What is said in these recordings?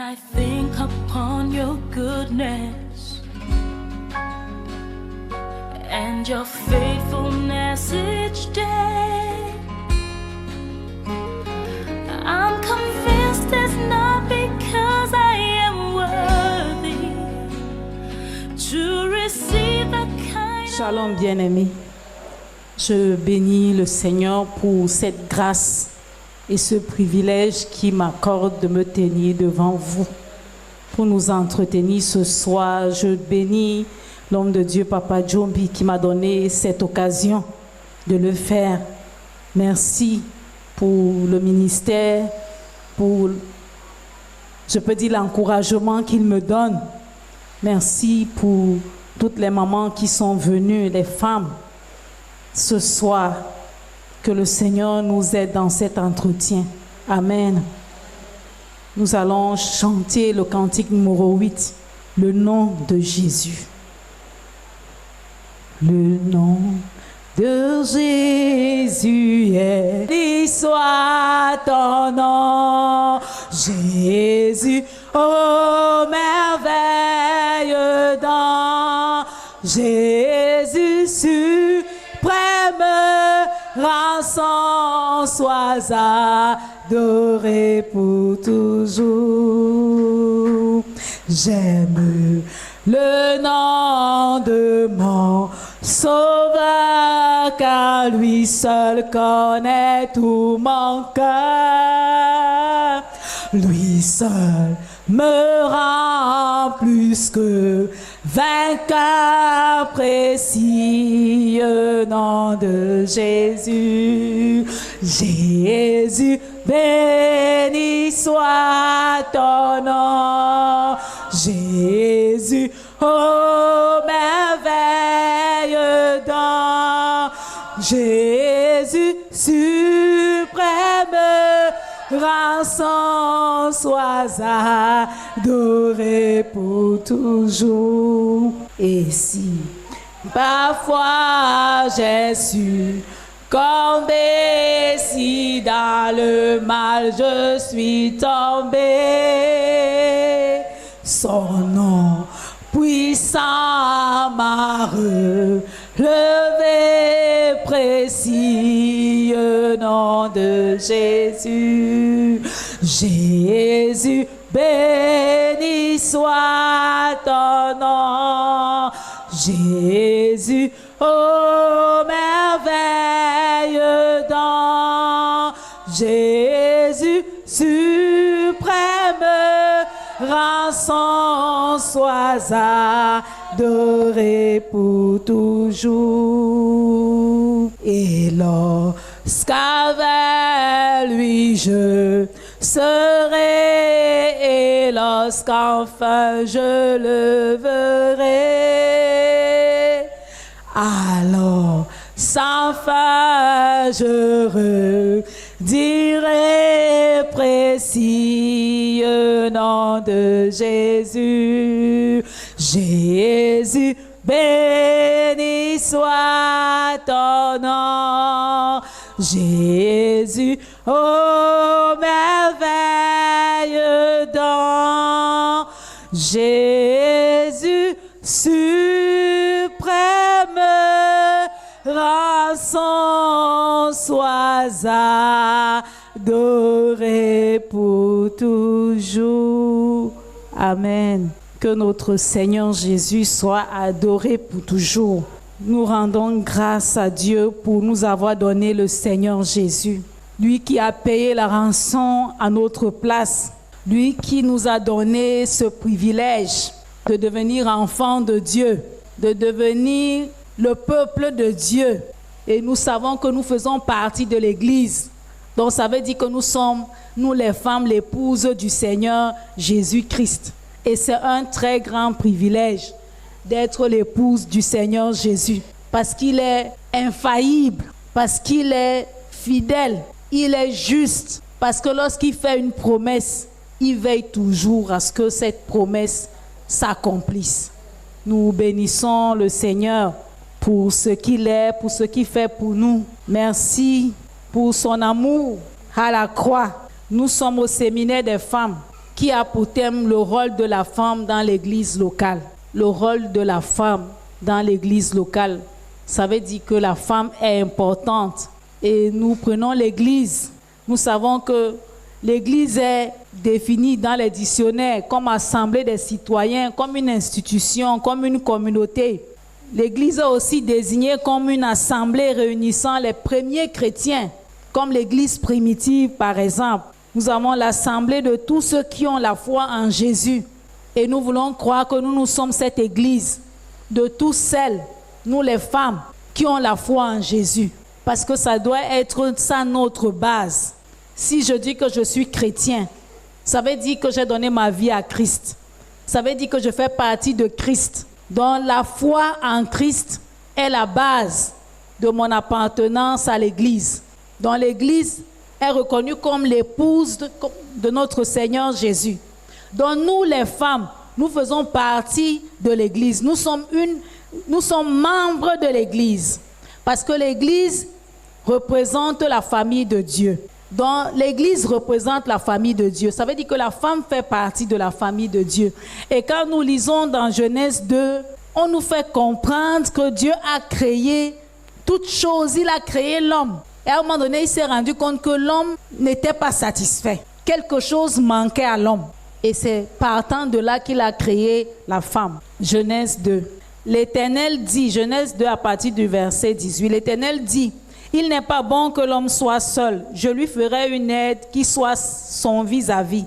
I think upon your goodness and your faithfulness each day, I'm convinced it's not because I am worthy to receive the kind. Shalom bien-aimés. Je bénis le Seigneur pour cette grâce et ce privilège qui m'accorde de me tenir devant vous pour nous entretenir ce soir. Je bénis l'homme de Dieu, Papa Djombi, qui m'a donné cette occasion de le faire. Merci pour le ministère, pour, je peux dire, l'encouragement qu'il me donne. Merci pour toutes les mamans qui sont venues, les femmes, ce soir. Que le Seigneur nous aide dans cet entretien. Amen. Nous allons chanter le cantique numéro 8, le nom de Jésus. Le nom de Jésus est, béni soit ton nom, Jésus, ô merveille dans Jésus suprême, rançon, sois adoré pour toujours. J'aime le nom de mon Sauveur, car lui seul connaît tout mon cœur. Lui seul me rend plus que vainqueur, précieux nom de Jésus. Jésus, béni soit ton nom. Jésus, ô merveille dans Jésus suprême, rançon, sois adoré pour toujours. Et si parfois j'ai succombé, si dans le mal je suis tombé, son nom puissant m'a relevé, précieux nom de Jésus. Jésus, béni soit ton nom. Jésus, ô merveille dans Jésus suprême, rançon, sois adoré pour toujours. Et lorsqu'avec lui je serai, et lorsqu'enfin je le verrai, alors sans fin je redirai, précieux nom de Jésus. Jésus, béni soit ton nom. Jésus, ô merveille dans Jésus suprême, rançon, sois adoré pour toujours. Amen. Que notre Seigneur Jésus soit adoré pour toujours. Nous rendons grâce à Dieu pour nous avoir donné le Seigneur Jésus. Lui qui a payé la rançon à notre place. Lui qui nous a donné ce privilège de devenir enfants de Dieu, de devenir le peuple de Dieu. Et nous savons que nous faisons partie de l'Église. Donc ça veut dire que nous sommes, nous les femmes, l'épouses du Seigneur Jésus-Christ. Et c'est un très grand privilège d'être l'épouse du Seigneur Jésus. Parce qu'il est infaillible, parce qu'il est fidèle, il est juste. Parce que lorsqu'il fait une promesse, il veille toujours à ce que cette promesse s'accomplisse. Nous bénissons le Seigneur pour ce qu'il est, pour ce qu'il fait pour nous. Merci pour son amour à la croix. Nous sommes au séminaire des femmes qui a pour thème le rôle de la femme dans l'église locale. Le rôle de la femme dans l'église locale, ça veut dire que la femme est importante. Et nous prenons l'église. Nous savons que l'église est définie dans les dictionnaires comme assemblée des citoyens, comme une institution, comme une communauté. L'église est aussi désignée comme une assemblée réunissant les premiers chrétiens, comme l'église primitive par exemple. Nous avons l'assemblée de tous ceux qui ont la foi en Jésus. Et nous voulons croire que nous sommes cette église de tous celles, nous les femmes, qui ont la foi en Jésus. Parce que ça doit être ça notre base. Si je dis que je suis chrétien, ça veut dire que j'ai donné ma vie à Christ. Ça veut dire que je fais partie de Christ. Donc la foi en Christ est la base de mon appartenance à l'église. Donc l'église est reconnue comme l'épouse de notre Seigneur Jésus. Donc nous les femmes, nous faisons partie de l'église. Nous sommes membres de l'église. Parce que l'église représente la famille de Dieu. Donc l'église représente la famille de Dieu. Ça veut dire que la femme fait partie de la famille de Dieu. Et quand nous lisons dans Genèse 2, on nous fait comprendre que Dieu a créé toutes choses. Il a créé l'homme. Et à un moment donné, il s'est rendu compte que l'homme n'était pas satisfait. Quelque chose manquait à l'homme. Et c'est partant de là qu'il a créé la femme. Genèse 2. L'Éternel dit, Genèse 2 à partir du verset 18, l'Éternel dit, « Il n'est pas bon que l'homme soit seul. Je lui ferai une aide qui soit son vis-à-vis. »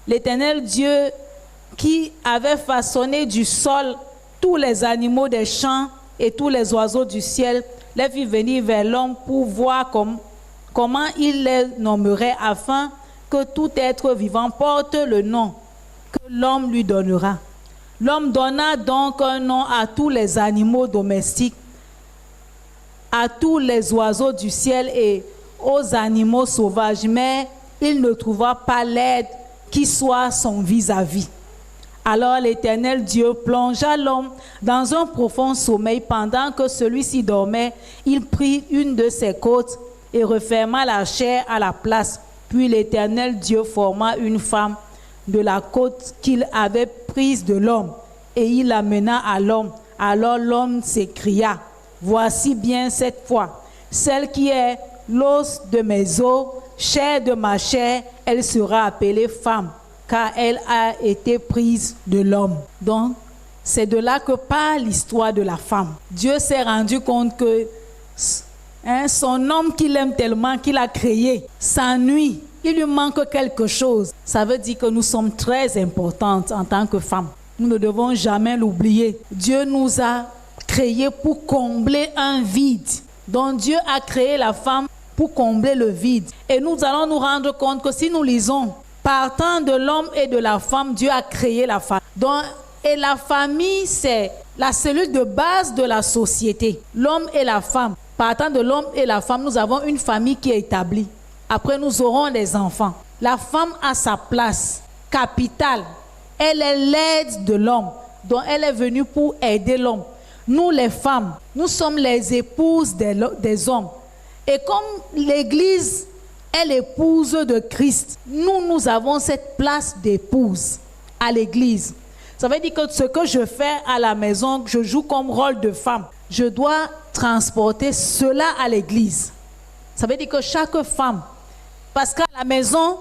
L'Éternel Dieu qui avait façonné du sol tous les animaux des champs et tous les oiseaux du ciel, les fit venir vers l'homme pour voir comment il les nommerait afin que tout être vivant porte le nom que l'homme lui donnera. L'homme donna donc un nom à tous les animaux domestiques, à tous les oiseaux du ciel et aux animaux sauvages, mais il ne trouva pas l'aide qui soit son vis-à-vis. Alors l'Éternel Dieu plongea l'homme dans un profond sommeil. Pendant que celui-ci dormait, il prit une de ses côtes et referma la chair à la place. Puis l'Éternel Dieu forma une femme de la côte qu'il avait prise de l'homme, et il l'amena à l'homme. Alors l'homme s'écria, « Voici bien cette fois, celle qui est l'os de mes os, chair de ma chair, elle sera appelée femme, car elle a été prise de l'homme. » Donc, c'est de là que part l'histoire de la femme. Dieu s'est rendu compte que son homme qu'il aime tellement, qu'il a créé, s'ennuie. Il lui manque quelque chose. Ça veut dire que nous sommes très importantes en tant que femmes. Nous ne devons jamais l'oublier. Dieu nous a créés pour combler un vide. Donc Dieu a créé la femme pour combler le vide. Et nous allons nous rendre compte que si nous lisons, partant de l'homme et de la femme, Dieu a créé la femme. Donc, et la famille, c'est la cellule de base de la société. L'homme et la femme. Partant de l'homme et la femme, nous avons une famille qui est établie. Après, nous aurons des enfants. La femme a sa place capitale. Elle est l'aide de l'homme. Donc, elle est venue pour aider l'homme. Nous, les femmes, nous sommes les épouses des hommes. Et comme l'Église est l'épouse de Christ, nous avons cette place d'épouse à l'Église. Ça veut dire que ce que je fais à la maison, que je joue comme rôle de femme, je dois transporter cela à l'Église. Ça veut dire que chaque femme, parce qu'à la maison,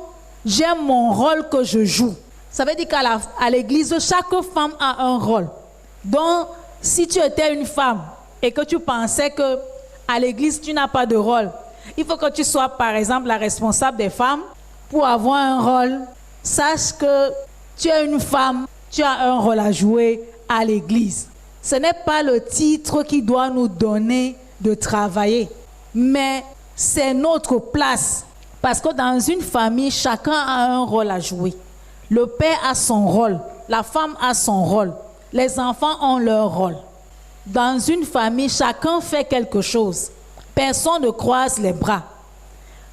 j'aime mon rôle que je joue. Ça veut dire qu'à l'église, chaque femme a un rôle. Donc, si tu étais une femme et que tu pensais qu'à l'église, tu n'as pas de rôle, il faut que tu sois, par exemple, la responsable des femmes pour avoir un rôle. Sache que tu es une femme, tu as un rôle à jouer à l'église. Ce n'est pas le titre qui doit nous donner de travailler, mais c'est notre place. Parce que dans une famille, chacun a un rôle à jouer. Le père a son rôle, la femme a son rôle, les enfants ont leur rôle. Dans une famille, chacun fait quelque chose. Personne ne croise les bras.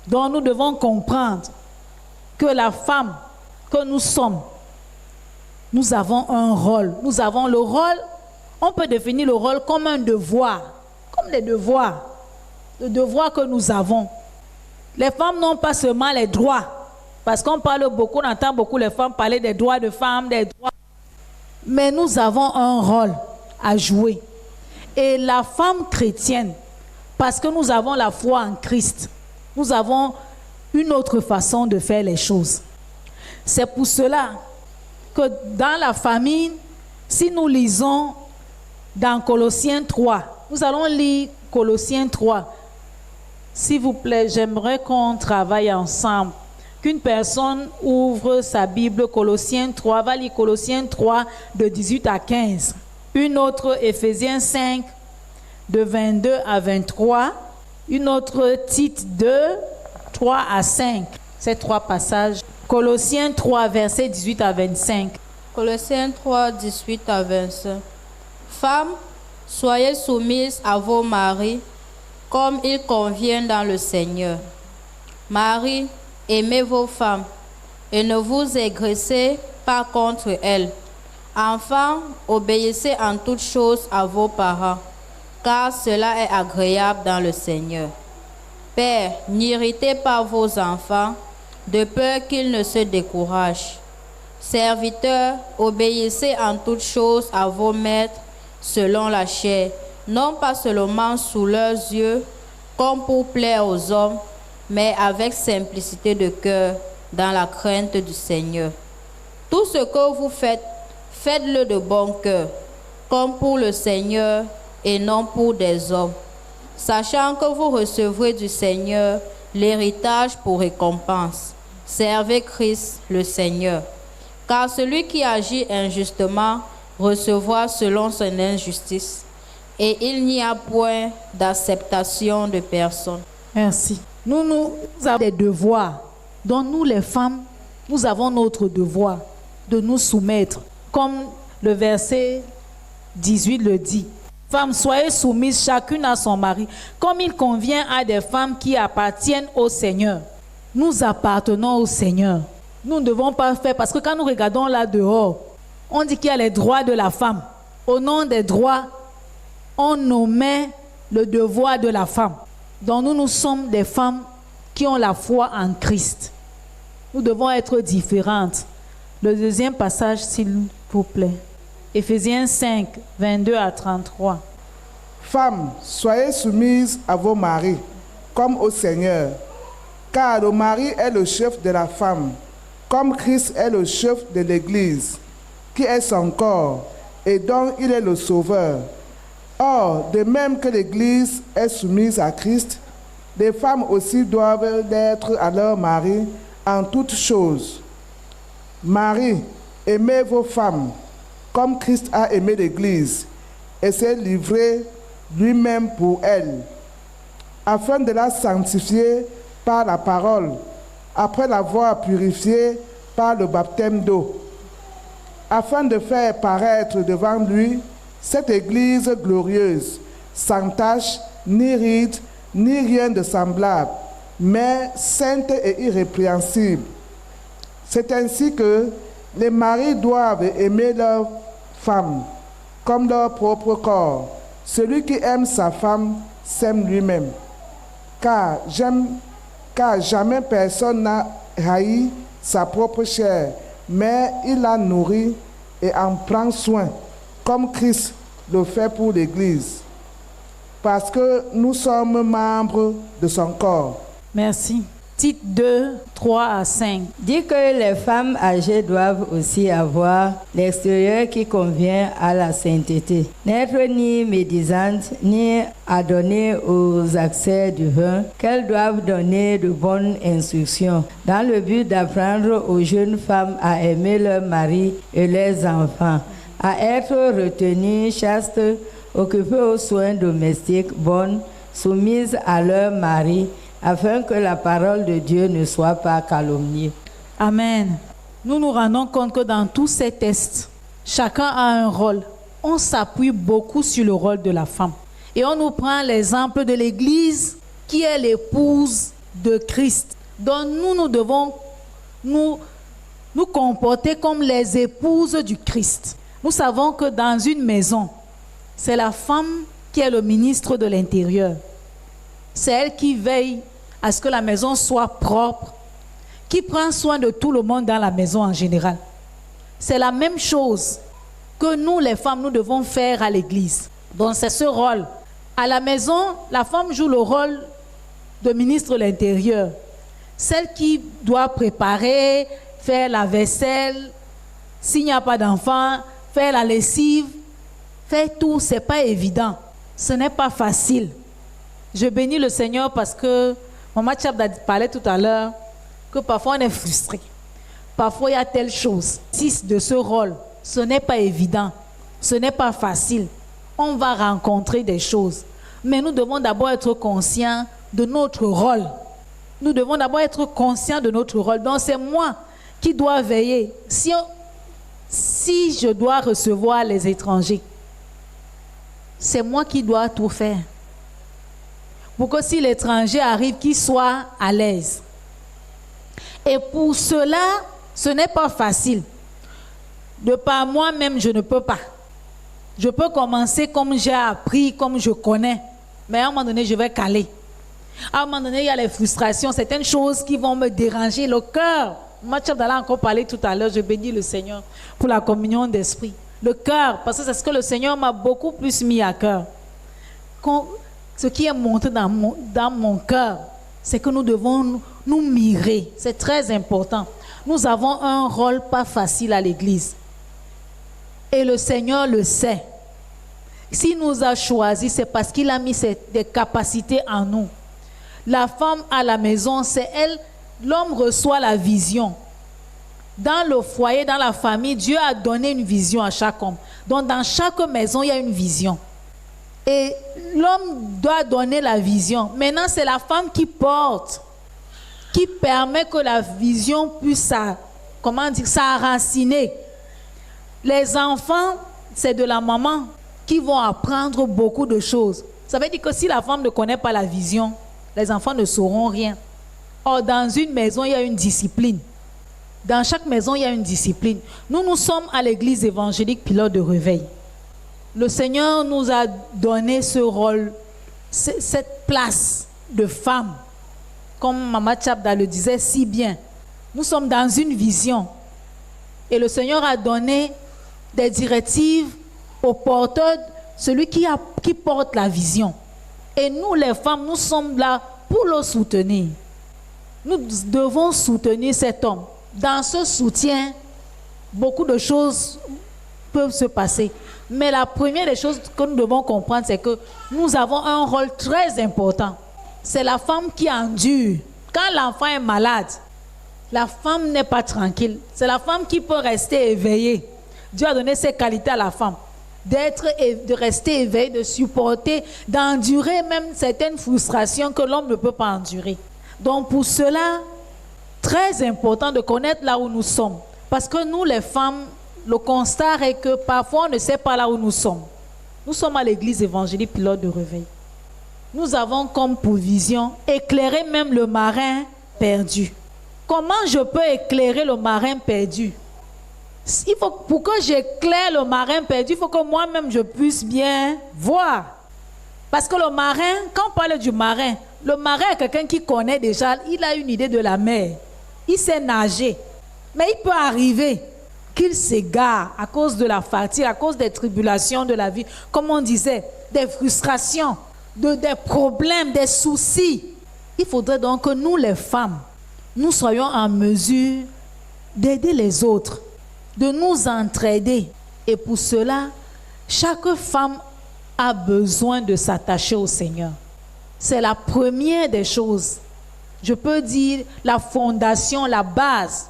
Donc nous devons comprendre que la femme que nous sommes, nous avons un rôle. Nous avons le rôle, on peut définir le rôle comme un devoir, comme les devoirs, le devoir que nous avons. Les femmes n'ont pas seulement les droits, Parce qu'on parle beaucoup, on entend beaucoup les femmes parler des droits de femmes, des droits. Mais nous avons un rôle à jouer. Et la femme chrétienne, parce que nous avons la foi en Christ, nous avons une autre façon de faire les choses. C'est pour cela que dans la famille, si nous lisons dans Colossiens 3, nous allons lire Colossiens 3. S'il vous plaît, j'aimerais qu'on travaille ensemble. Qu'une personne ouvre sa Bible, Colossiens 3, va lire Colossiens 3 de 18 à 15. Une autre, Éphésiens 5, de 22 à 23. Une autre, Tite 2, 3 à 5. Ces trois passages. Colossiens 3, versets 18 à 25. Colossiens 3, 18 à 25. Femmes, soyez soumises à vos maris, comme il convient dans le Seigneur. Maris, aimez vos femmes, et ne vous aigressez pas contre elles. Enfants, obéissez en toutes choses à vos parents, car cela est agréable dans le Seigneur. Pères, n'irritez pas vos enfants, de peur qu'ils ne se découragent. Serviteurs, obéissez en toutes choses à vos maîtres selon la chair, non pas seulement sous leurs yeux, comme pour plaire aux hommes, mais avec simplicité de cœur, dans la crainte du Seigneur. Tout ce que vous faites, faites-le de bon cœur, comme pour le Seigneur et non pour des hommes, sachant que vous recevrez du Seigneur l'héritage pour récompense. Servez Christ le Seigneur. Car celui qui agit injustement recevra selon son injustice, et il n'y a point d'acceptation de personne. Merci. Nous avons des devoirs. Donc nous les femmes, nous avons notre devoir de nous soumettre. Comme le verset 18 le dit. Femmes, soyez soumises chacune à son mari, comme il convient à des femmes qui appartiennent au Seigneur. Nous appartenons au Seigneur. Nous ne devons pas faire, parce que quand nous regardons là dehors, on dit qu'il y a les droits de la femme. Au nom des droits, on omet le devoir de la femme. Donc nous sommes des femmes qui ont la foi en Christ. Nous devons être différentes. Le deuxième passage, s'il vous plaît. Éphésiens 5, 22 à 33. Femmes, soyez soumises à vos maris, comme au Seigneur. Car le mari est le chef de la femme, comme Christ est le chef de l'Église, qui est son corps, et dont il est le sauveur. Or, de même que l'Église est soumise à Christ, les femmes aussi doivent l'être à leur mari en toutes choses. Maris, aimez vos femmes, comme Christ a aimé l'Église, et s'est livré lui-même pour elle, afin de la sanctifier par la parole, après l'avoir purifiée par le baptême d'eau, afin de faire paraître devant lui cette Église glorieuse, sans tache, ni ride, ni rien de semblable, mais sainte et irrépréhensible. C'est ainsi que les maris doivent aimer leurs femmes comme leur propre corps. Celui qui aime sa femme s'aime lui-même. Car jamais personne n'a haï sa propre chair, mais il la nourrit et en prend soin, comme Christ le fait pour l'Église, parce que nous sommes membres de son corps. Merci. Tite 2, 3 à 5. Dit que les femmes âgées doivent aussi avoir l'extérieur qui convient à la sainteté. N'être ni médisantes, ni adonnées aux accès du vin, qu'elles doivent donner de bonnes instructions, dans le but d'apprendre aux jeunes femmes à aimer leur mari et leurs enfants, à être retenues chastes, occupées aux soins domestiques, bonnes, soumises à leur mari, afin que la parole de Dieu ne soit pas calomniée. Amen. Nous nous rendons compte que dans tous ces tests, chacun a un rôle. On s'appuie beaucoup sur le rôle de la femme. Et on nous prend l'exemple de l'Église qui est l'épouse de Christ. Donc nous devons nous comporter comme les épouses du Christ. Nous savons que dans une maison, c'est la femme qui est le ministre de l'Intérieur. C'est elle qui veille à ce que la maison soit propre, qui prend soin de tout le monde dans la maison en général. C'est la même chose que nous, les femmes, nous devons faire à l'église. Donc c'est ce rôle. À la maison, la femme joue le rôle de ministre de l'Intérieur. Celle qui doit préparer, faire la vaisselle, s'il n'y a pas d'enfant, faire la lessive, faire tout, ce n'est pas évident. Ce n'est pas facile. Je bénis le Seigneur parce que Maman Tchab parlait tout à l'heure que parfois on est frustré. Parfois il y a telle chose. Si de ce rôle, ce n'est pas évident. Ce n'est pas facile. On va rencontrer des choses. Mais nous devons d'abord être conscients de notre rôle. Nous devons d'abord être conscients de notre rôle. Donc c'est moi qui dois veiller. Si je dois recevoir les étrangers, c'est moi qui dois tout faire. Pour que si l'étranger arrive, qu'il soit à l'aise. Et pour cela, ce n'est pas facile. De par moi-même, je ne peux pas. Je peux commencer comme j'ai appris, comme je connais. Mais à un moment donné, je vais caler. À un moment donné, il y a les frustrations, certaines choses qui vont me déranger le cœur. Mathieu Abdallah a encore parlé tout à l'heure, je bénis le Seigneur pour la communion d'esprit. Le cœur, parce que c'est ce que le Seigneur m'a beaucoup plus mis à cœur. Ce qui est monté dans mon cœur, c'est que nous devons nous mirer. C'est très important. Nous avons un rôle pas facile à l'église. Et le Seigneur le sait. S'il nous a choisis, c'est parce qu'il a mis des capacités en nous. La femme à la maison, c'est elle, l'homme reçoit la vision. Dans le foyer, dans la famille, Dieu a donné une vision à chaque homme. Donc dans chaque maison, il y a une vision. Et l'homme doit donner la vision. Maintenant, c'est la femme qui porte, qui permet que la vision puisse s'enraciner. Les enfants, c'est de la maman qui vont apprendre beaucoup de choses. Ça veut dire que si la femme ne connaît pas la vision, les enfants ne sauront rien. Or, dans une maison, il y a une discipline. Dans chaque maison, il y a une discipline. Nous sommes à l'église évangélique Pilote de Réveil. Le Seigneur nous a donné ce rôle, cette place de femme. Comme Maman Tchabda le disait si bien. Nous sommes dans une vision. Et le Seigneur a donné des directives au porteur, celui qui porte la vision. Et nous, les femmes, nous sommes là pour le soutenir. Nous devons soutenir cet homme. Dans ce soutien, beaucoup de choses peuvent se passer. Mais la première des choses que nous devons comprendre, c'est que nous avons un rôle très important. C'est la femme qui endure. Quand l'enfant est malade, la femme n'est pas tranquille. C'est la femme qui peut rester éveillée. Dieu a donné ces qualités à la femme. De rester éveillée, de supporter, d'endurer même certaines frustrations que l'homme ne peut pas endurer. Donc pour cela, très important de connaître là où nous sommes. Parce que nous les femmes, le constat est que parfois on ne sait pas là où nous sommes. Nous sommes à l'église évangélique Pilote de Réveil. Nous avons comme pour vision éclairer même le marin perdu. Comment je peux éclairer le marin perdu? Pour que j'éclaire le marin perdu, il faut que moi-même je puisse bien voir. Parce que le marin, quand on parle du marin, le marin est quelqu'un qui connaît déjà, il a une idée de la mer. Il sait nager. Mais il peut arriver qu'il s'égare à cause de la fatigue, à cause des tribulations de la vie. Comme on disait, des frustrations, des problèmes, des soucis. Il faudrait donc que nous, les femmes, nous soyons en mesure d'aider les autres, de nous entraider. Et pour cela, chaque femme a besoin de s'attacher au Seigneur. C'est la première des choses. Je peux dire la fondation, la base,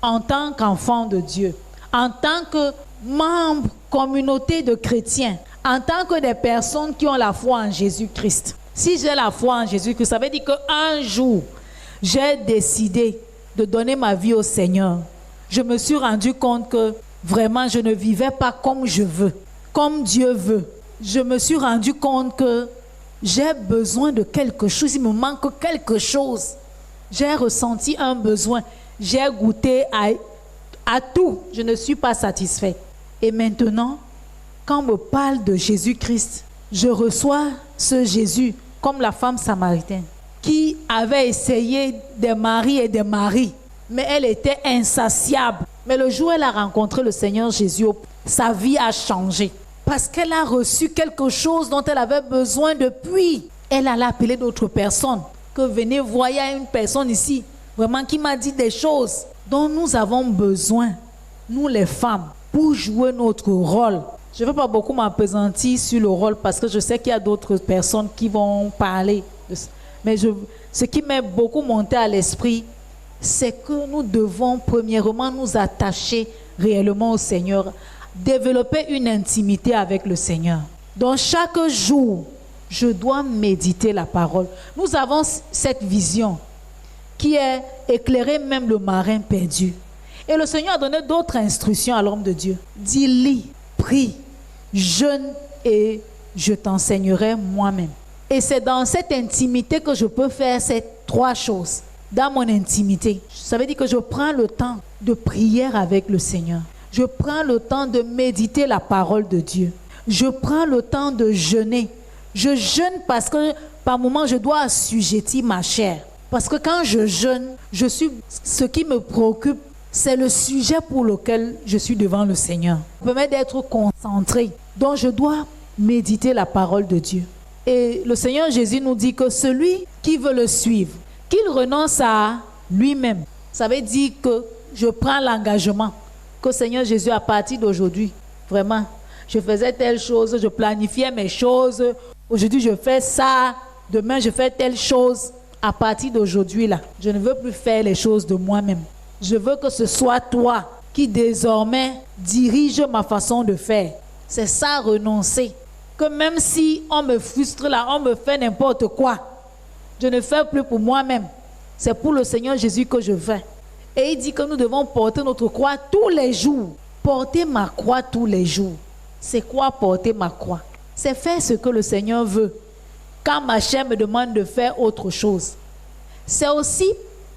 en tant qu'enfant de Dieu, en tant que membre, communauté de chrétiens, en tant que des personnes qui ont la foi en Jésus-Christ. Si j'ai la foi en Jésus-Christ, ça veut dire qu'un jour, j'ai décidé de donner ma vie au Seigneur. Je me suis rendu compte que vraiment, je ne vivais pas comme je veux, comme Dieu veut. Je me suis rendu compte que j'ai besoin de quelque chose, il me manque quelque chose. J'ai ressenti un besoin, j'ai goûté à tout, je ne suis pas satisfait. Et maintenant, quand on me parle de Jésus-Christ, je reçois ce Jésus comme la femme samaritaine qui avait essayé des maris et des maris, mais elle était insatiable. Mais le jour où elle a rencontré le Seigneur Jésus, sa vie a changé. Parce qu'elle a reçu quelque chose dont elle avait besoin depuis. Elle allait appeler d'autres personnes. Que venez voir, il y a une personne ici, vraiment qui m'a dit des choses dont nous avons besoin, nous les femmes, pour jouer notre rôle. Je ne veux pas beaucoup m'appesantir sur le rôle parce que je sais qu'il y a d'autres personnes qui vont parler de ça. Mais ce qui m'est beaucoup monté à l'esprit, c'est que nous devons premièrement nous attacher réellement au Seigneur, développer une intimité avec le Seigneur. Donc chaque jour, je dois méditer la parole. Nous avons cette vision qui est éclairée même le marin perdu. Et le Seigneur a donné d'autres instructions à l'homme de Dieu. Dis, lis, prie, jeûne et je t'enseignerai moi-même. Et c'est dans cette intimité que je peux faire ces trois choses. Dans mon intimité, ça veut dire que je prends le temps de prier avec le Seigneur. Je prends le temps de méditer la parole de Dieu. Je prends le temps de jeûner. Je jeûne parce que par moments je dois assujettir ma chair. Parce que quand je jeûne, ce qui me préoccupe, c'est le sujet pour lequel je suis devant le Seigneur. Ça me permet d'être concentré. Donc je dois méditer la parole de Dieu. Et le Seigneur Jésus nous dit que celui qui veut le suivre, qu'il renonce à lui-même. Ça veut dire que je prends l'engagement que Seigneur Jésus, à partir d'aujourd'hui, vraiment, je faisais telle chose, je planifiais mes choses. Aujourd'hui, je fais ça. Demain, je fais telle chose. À partir d'aujourd'hui, là, je ne veux plus faire les choses de moi-même. Je veux que ce soit toi qui désormais dirige ma façon de faire. C'est ça, renoncer. Que même si on me frustre là, on me fait n'importe quoi, je ne fais plus pour moi-même. C'est pour le Seigneur Jésus que je fais. Et il dit que nous devons porter notre croix tous les jours. Porter ma croix tous les jours. C'est quoi porter ma croix? C'est faire ce que le Seigneur veut. Quand ma chair me demande de faire autre chose. C'est aussi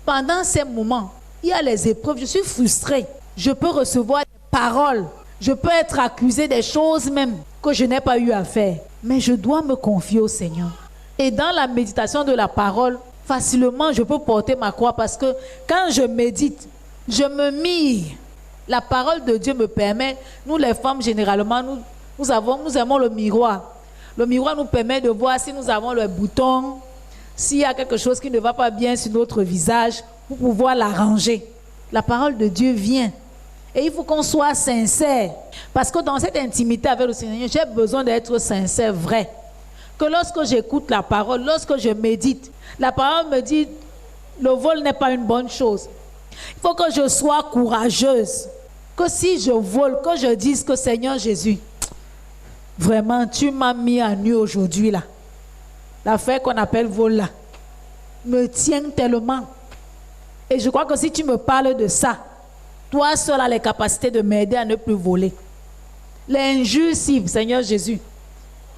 pendant ces moments, il y a les épreuves, je suis frustrée. Je peux recevoir des paroles. Je peux être accusée des choses même que je n'ai pas eu à faire. Mais je dois me confier au Seigneur. Et dans la méditation de la parole, facilement je peux porter ma croix parce que quand je médite, je me mire. La parole de Dieu me permet, nous les femmes généralement, nous aimons le miroir. Le miroir nous permet de voir si nous avons le bouton, s'il y a quelque chose qui ne va pas bien sur notre visage, pour pouvoir l'arranger. La parole de Dieu vient. Et il faut qu'on soit sincère. Parce que dans cette intimité avec le Seigneur, j'ai besoin d'être sincère, vrai. Que lorsque j'écoute la parole, lorsque je médite, la parole me dit, le vol n'est pas une bonne chose. Il faut que je sois courageuse. Que si je vole, que je dise que Seigneur Jésus, vraiment, tu m'as mis à nu aujourd'hui là. L'affaire qu'on appelle vol là me tient tellement. Et je crois que si tu me parles de ça, toi seul as les capacités de m'aider à ne plus voler. L'injure, Seigneur Jésus,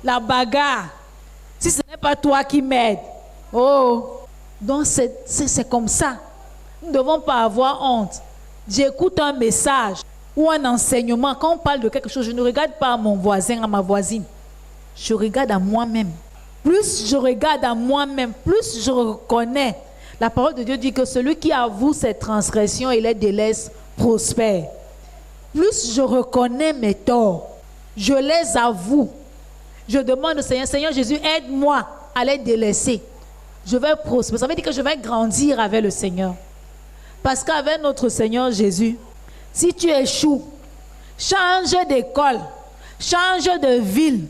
la bagarre, si ce n'est pas toi qui m'aides, oh, donc c'est comme ça. Nous ne devons pas avoir honte. J'écoute un message ou un enseignement. Quand on parle de quelque chose, je ne regarde pas à mon voisin, à ma voisine. Je regarde à moi-même. Plus je regarde à moi-même, plus je reconnais. La parole de Dieu dit que celui qui avoue ses transgressions et les délaisse prospère. Plus je reconnais mes torts, je les avoue. Je demande au Seigneur, Seigneur Jésus, aide-moi à les délaisser. Je vais prospérer. Ça veut dire que je vais grandir avec le Seigneur. Parce qu'avec notre Seigneur Jésus, si tu échoues, change d'école, change de ville,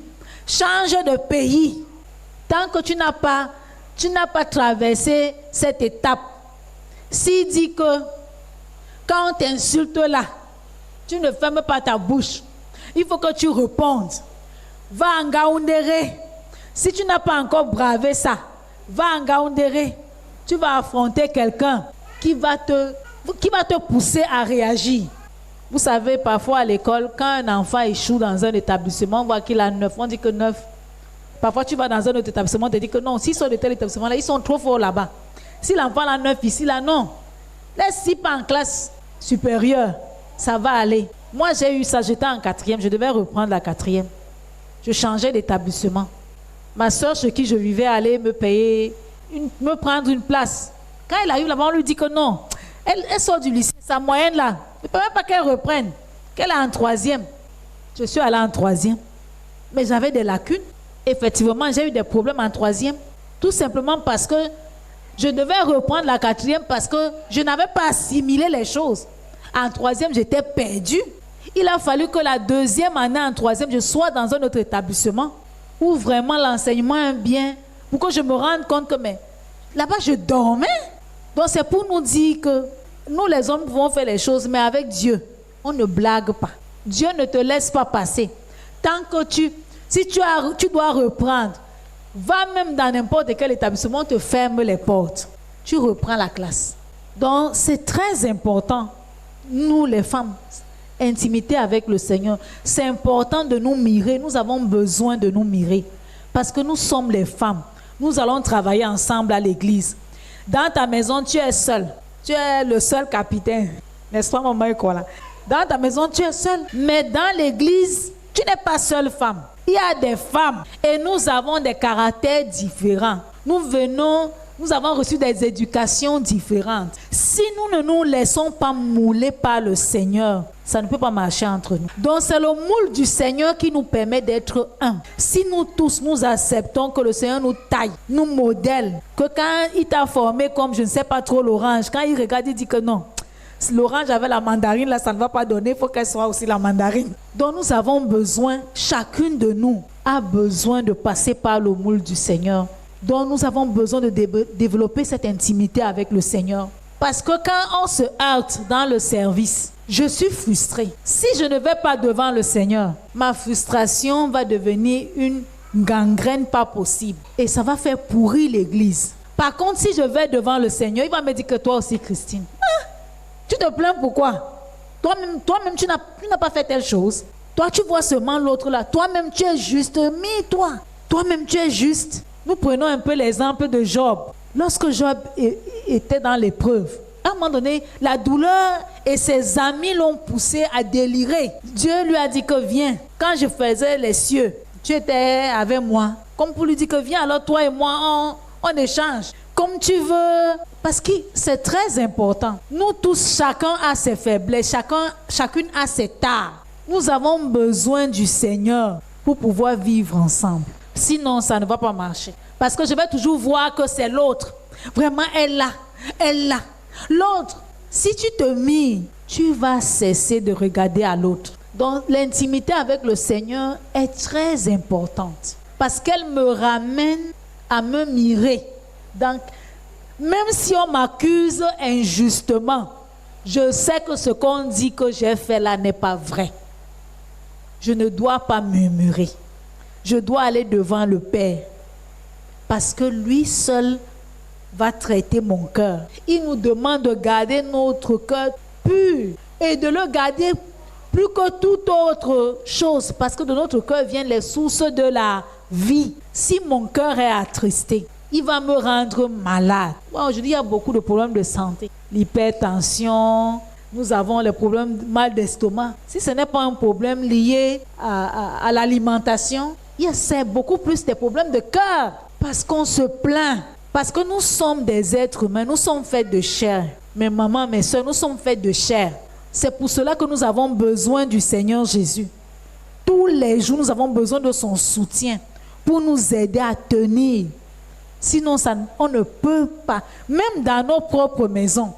change de pays. Tant que tu n'as pas traversé cette étape, s'il dit que quand on t'insulte là, tu ne fermes pas ta bouche, il faut que tu répondes. Va en Ngaoundéré. Si tu n'as pas encore bravé ça, va en Ngaoundéré. Tu vas affronter quelqu'un qui va te pousser à réagir. Vous savez, parfois à l'école, quand un enfant échoue dans un établissement, on voit qu'il a 9, on dit que 9. Parfois, tu vas dans un autre établissement, on te dit que non, s'ils sont de tel établissement-là, ils sont trop forts là-bas. Si l'enfant a 9 ici, là, non. Laisse-y pas en classe supérieure, ça va aller. Moi, j'ai eu ça, j'étais en 4e, je devais reprendre la 4e. Je changeais d'établissement. Ma soeur, chez qui je vivais, allait me payer me prendre une place. Quand elle arrive là-bas, on lui dit que non. Elle sort du lycée, sa moyenne là. Il ne peut même pas qu'elle reprenne. Qu'elle est en 3e. Je suis allée en 3e. Mais j'avais des lacunes. Effectivement, j'ai eu des problèmes en 3e. Tout simplement parce que je devais reprendre la 4e parce que je n'avais pas assimilé les choses. En 3e, j'étais perdue. Il a fallu que la 2e année en 3e, je sois dans un autre établissement où vraiment l'enseignement est bien, pour que je me rende compte que là-bas, je dormais. Donc, c'est pour nous dire que nous, les hommes, pouvons faire les choses, mais avec Dieu, on ne blague pas. Dieu ne te laisse pas passer. Tant que tu dois reprendre, va même dans n'importe quel établissement, on te ferme les portes. Tu reprends la classe. Donc, c'est très important, nous, les femmes, intimité avec le Seigneur. C'est important de nous mirer. Nous avons besoin de nous mirer. Parce que nous sommes les femmes. Nous allons travailler ensemble à l'église. Dans ta maison, tu es seule. Tu es le seul capitaine. N'est-ce pas, maman Ekola? Dans ta maison, tu es seule. Mais dans l'église, tu n'es pas seule femme. Il y a des femmes. Et nous avons des caractères différents. Nous avons reçu des éducations différentes. Si nous ne nous laissons pas mouler par le Seigneur, ça ne peut pas marcher entre nous. Donc c'est le moule du Seigneur qui nous permet d'être un. Si nous tous, nous acceptons que le Seigneur nous taille, nous modèle, que quand il t'a formé comme je ne sais pas trop l'orange, quand il regarde, il dit que non, l'orange avec la mandarine, là, ça ne va pas donner, il faut qu'elle soit aussi la mandarine. Donc nous avons besoin, chacune de nous a besoin de passer par le moule du Seigneur. Donc nous avons besoin de développer cette intimité avec le Seigneur. Parce que quand on se heurte dans le service, je suis frustrée. Si je ne vais pas devant le Seigneur, ma frustration va devenir une gangrène pas possible. Et ça va faire pourrir l'église. Par contre, si je vais devant le Seigneur, il va me dire que toi aussi, Christine, tu te plains pourquoi? Toi-même, tu n'as pas fait telle chose. Toi, tu vois seulement l'autre là. Toi-même, tu es juste. Mis-toi. Toi-même, tu es juste. Nous prenons un peu l'exemple de Job. Lorsque Job était dans l'épreuve, à un moment donné, la douleur et ses amis l'ont poussé à délirer. Dieu lui a dit que viens. Quand je faisais les cieux, tu étais avec moi. Comme pour lui dire que viens, alors toi et moi, on échange. Comme tu veux. Parce que c'est très important. Nous tous, chacun a ses faiblesses, chacune a ses tares. Nous avons besoin du Seigneur pour pouvoir vivre ensemble. Sinon, ça ne va pas marcher. Parce que je vais toujours voir que c'est l'autre. Vraiment, elle là. L'autre, si tu te mires, tu vas cesser de regarder à l'autre. Donc, l'intimité avec le Seigneur est très importante. Parce qu'elle me ramène à me mirer. Donc, même si on m'accuse injustement, je sais que ce qu'on dit que j'ai fait là n'est pas vrai. Je ne dois pas murmurer. Je dois aller devant le Père. Parce que lui seul va traiter mon cœur. Il nous demande de garder notre cœur pur et de le garder plus que toute autre chose. Parce que de notre cœur viennent les sources de la vie. Si mon cœur est attristé, il va me rendre malade. Bon, aujourd'hui, il y a beaucoup de problèmes de santé. L'hypertension, nous avons les problèmes de mal d'estomac. Si ce n'est pas un problème lié à l'alimentation, c'est beaucoup plus des problèmes de cœur. Parce qu'on se plaint. Parce que nous sommes des êtres humains. Nous sommes faits de chair. Mes mamans, mes soeurs, nous sommes faits de chair. C'est pour cela que nous avons besoin du Seigneur Jésus. Tous les jours, nous avons besoin de son soutien pour nous aider à tenir. Sinon, on ne peut pas. Même dans nos propres maisons.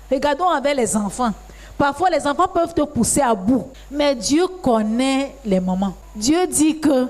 Regardons avec les enfants. Parfois, les enfants peuvent te pousser à bout. Mais Dieu connaît les mamans. Dieu dit que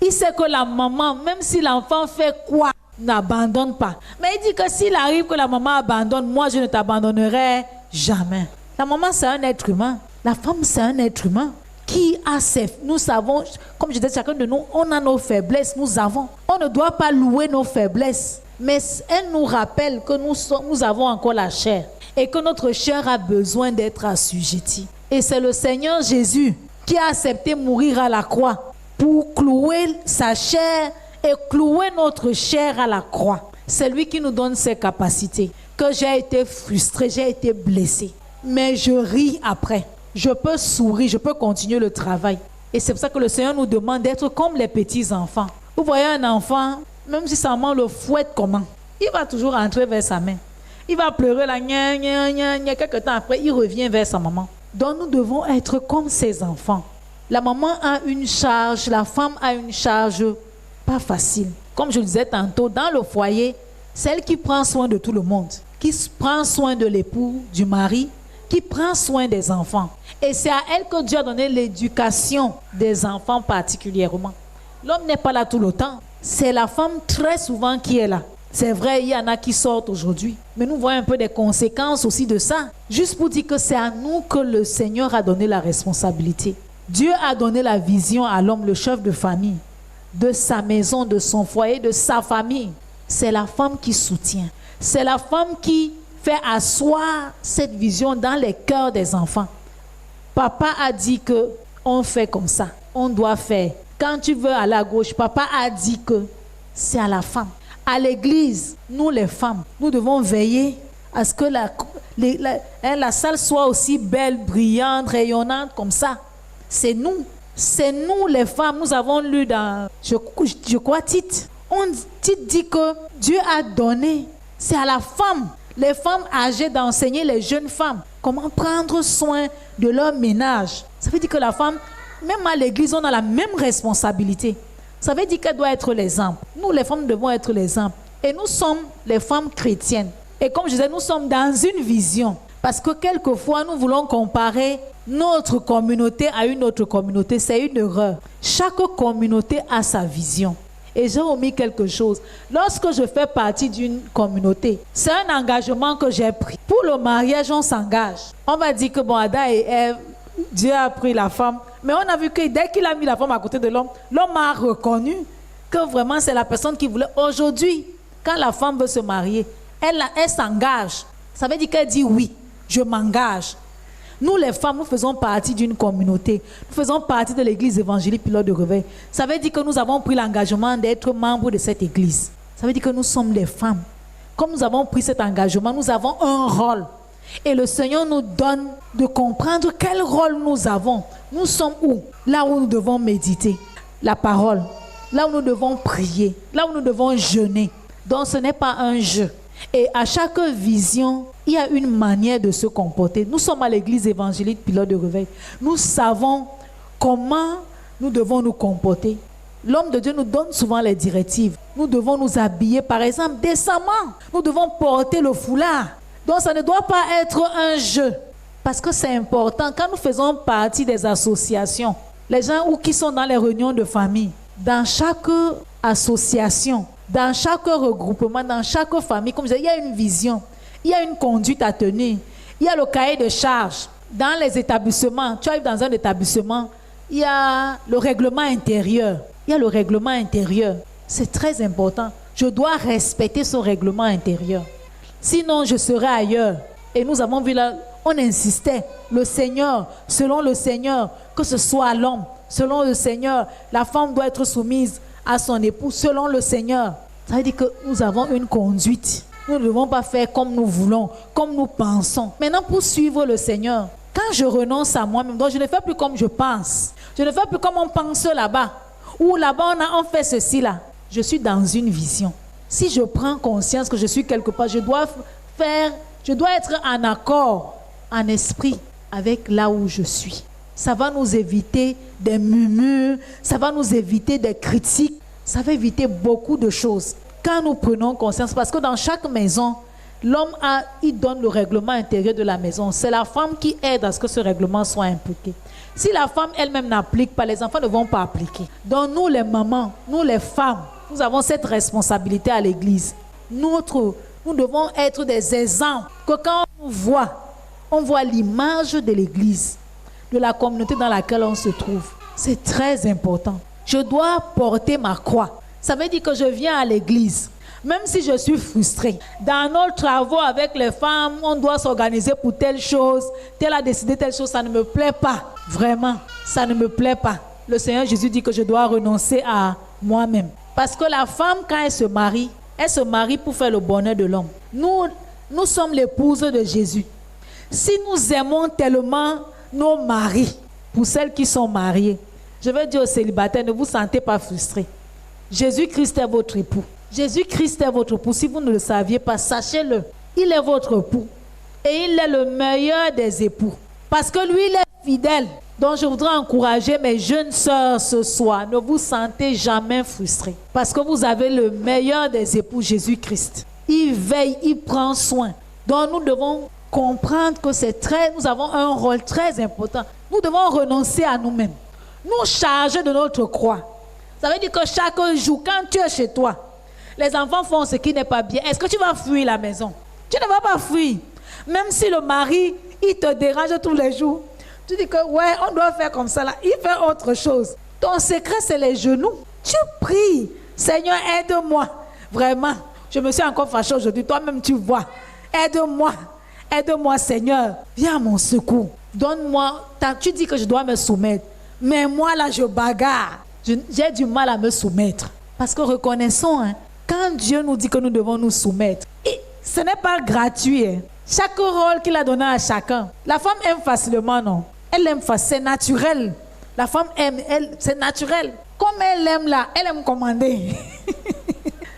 il sait que la maman, même si l'enfant fait quoi, n'abandonne pas. Mais il dit que s'il arrive que la maman abandonne, moi je ne t'abandonnerai jamais. La maman c'est un être humain. La femme c'est un être humain. Qui a nous savons, comme je disais, chacun de nous, on a nos faiblesses, nous avons. On ne doit pas louer nos faiblesses. Mais elle nous rappelle que nous avons encore la chair. Et que notre chair a besoin d'être assujettie. Et c'est le Seigneur Jésus qui a accepté mourir à la croix pour clouer sa chair et clouer notre chair à la croix. C'est lui qui nous donne ses capacités. Que j'ai été frustrée, j'ai été blessée. Mais je ris après. Je peux sourire, je peux continuer le travail. Et c'est pour ça que le Seigneur nous demande d'être comme les petits enfants. Vous voyez un enfant, même si sa maman le fouette comment, il va toujours rentrer vers sa mère. Il va pleurer là, gna, gna, gna, gna. Quelque temps après, il revient vers sa maman. Donc nous devons être comme ces enfants. La maman a une charge, la femme a une charge pas facile. Comme je le disais tantôt, dans le foyer, celle qui prend soin de tout le monde, qui prend soin de l'époux, du mari, qui prend soin des enfants. Et c'est à elle que Dieu a donné l'éducation des enfants particulièrement. L'homme n'est pas là tout le temps. C'est la femme très souvent qui est là. C'est vrai, il y en a qui sortent aujourd'hui. Mais nous voyons un peu des conséquences aussi de ça. Juste pour dire que c'est à nous que le Seigneur a donné la responsabilité. Dieu a donné la vision à l'homme, le chef de famille, de sa maison, de son foyer, de sa famille. C'est la femme qui soutient. C'est la femme qui fait asseoir cette vision dans les cœurs des enfants. Papa a dit que on fait comme ça, on doit faire. Quand tu veux aller à gauche, papa a dit que c'est à la femme. À l'église, nous les femmes, nous devons veiller à ce que la salle soit aussi belle, brillante, rayonnante comme ça. C'est nous les femmes. Nous avons lu dans, je crois, Tite. Tite dit que Dieu a donné, c'est à la femme, les femmes âgées d'enseigner les jeunes femmes comment prendre soin de leur ménage. Ça veut dire que la femme, même à l'église, on a la même responsabilité. Ça veut dire qu'elle doit être l'exemple. Nous, les femmes, devons être l'exemple. Et nous sommes les femmes chrétiennes. Et comme je disais, nous sommes dans une vision. Parce que quelquefois, nous voulons comparer notre communauté à une autre communauté. C'est une erreur. Chaque communauté a sa vision. Et j'ai omis quelque chose. Lorsque je fais partie d'une communauté, c'est un engagement que j'ai pris. Pour le mariage, on s'engage. On va dire que bon, Adam et Ève, Dieu a pris la femme. Mais on a vu que dès qu'il a mis la femme à côté de l'homme, l'homme a reconnu que vraiment c'est la personne qui voulait. Aujourd'hui, quand la femme veut se marier, elle s'engage. Ça veut dire qu'elle dit oui, je m'engage. Nous les femmes, nous faisons partie d'une communauté. Nous faisons partie de l'église évangélique Pilote de Réveil. Ça veut dire que nous avons pris l'engagement d'être membres de cette église. Ça veut dire que nous sommes les femmes. Comme nous avons pris cet engagement, nous avons un rôle. Et le Seigneur nous donne de comprendre quel rôle nous avons. Nous sommes où? Là où nous devons méditer la parole. Là où nous devons prier. Là où nous devons jeûner. Donc ce n'est pas un jeu. Et à chaque vision, il y a une manière de se comporter. Nous sommes à l'église évangélique Pilote de Réveil. Nous savons comment nous devons nous comporter. L'homme de Dieu nous donne souvent les directives. Nous devons nous habiller, par exemple, décemment. Nous devons porter le foulard. Donc ça ne doit pas être un jeu. Parce que c'est important. Quand nous faisons partie des associations, les gens qui sont dans les réunions de famille, dans chaque association, dans chaque regroupement, dans chaque famille, comme je disais, il y a une vision, il y a une conduite à tenir, il y a le cahier de charges. Dans les établissements, tu arrives dans un établissement, il y a le règlement intérieur. Il y a le règlement intérieur. C'est très important. Je dois respecter ce règlement intérieur. Sinon, je serai ailleurs. Et nous avons vu là, on insistait, le Seigneur, selon le Seigneur, que ce soit l'homme, selon le Seigneur, la femme doit être soumise à son époux, selon le Seigneur. Ça veut dire que nous avons une conduite. Nous ne devons pas faire comme nous voulons, comme nous pensons. Maintenant, pour suivre le Seigneur, quand je renonce à moi-même, donc je ne fais plus comme je pense. Je ne fais plus comme on pense là-bas. Ou là-bas, on fait ceci là. Je suis dans une vision. Si je prends conscience que je suis quelque part, je dois être en accord, en esprit, avec là où je suis. Ça va nous éviter des murmures, ça va nous éviter des critiques, ça va éviter beaucoup de choses. Quand nous prenons conscience, parce que dans chaque maison, l'homme il donne le règlement intérieur de la maison. C'est la femme qui aide à ce que ce règlement soit impliqué. Si la femme elle-même n'applique pas, les enfants ne vont pas appliquer. Donc nous les mamans, nous les femmes, nous avons cette responsabilité à l'église. Nous devons être des exemples que quand on voit l'image de l'église, de la communauté dans laquelle on se trouve. C'est très important. Je dois porter ma croix. Ça veut dire que je viens à l'église, même si je suis frustrée. Dans nos travaux avec les femmes, on doit s'organiser pour telle chose, telle a décidé telle chose, ça ne me plaît pas. Vraiment, ça ne me plaît pas. Le Seigneur Jésus dit que je dois renoncer à moi-même. Parce que la femme, quand elle se marie pour faire le bonheur de l'homme. Nous sommes l'épouses de Jésus. Si nous aimons tellement nos maris, pour celles qui sont mariées, je veux dire aux célibataires, ne vous sentez pas frustrés. Jésus-Christ est votre époux. Jésus-Christ est votre époux. Si vous ne le saviez pas, sachez-le. Il est votre époux. Et il est le meilleur des époux. Parce que lui, il est fidèle. Donc je voudrais encourager mes jeunes sœurs ce soir. Ne vous sentez jamais frustrés. Parce que vous avez le meilleur des époux, Jésus-Christ. Il veille, il prend soin. Donc nous devons comprendre que nous avons un rôle très important. Nous devons renoncer à nous-mêmes. Nous charger de notre croix. Ça veut dire que chaque jour, quand tu es chez toi, les enfants font ce qui n'est pas bien. Est-ce que tu vas fuir la maison? Tu ne vas pas fuir. Même si le mari, il te dérange tous les jours. Tu dis que, ouais, on doit faire comme ça là. Il fait autre chose. Ton secret, c'est les genoux. Tu pries. Seigneur, aide-moi. Vraiment. Je me suis encore fâchée aujourd'hui. Toi-même, tu vois. Aide-moi. Aide-moi, Seigneur. Viens à mon secours. Donne-moi. Tu dis que je dois me soumettre. Mais moi, là, je bagarre. J'ai du mal à me soumettre. Parce que reconnaissons, hein, quand Dieu nous dit que nous devons nous soumettre, ce n'est pas gratuit. Hein. Chaque rôle qu'il a donné à chacun. La femme aime facilement, non? Elle aime facilement, c'est naturel. La femme aime, c'est naturel. Comme elle aime là, elle aime commander.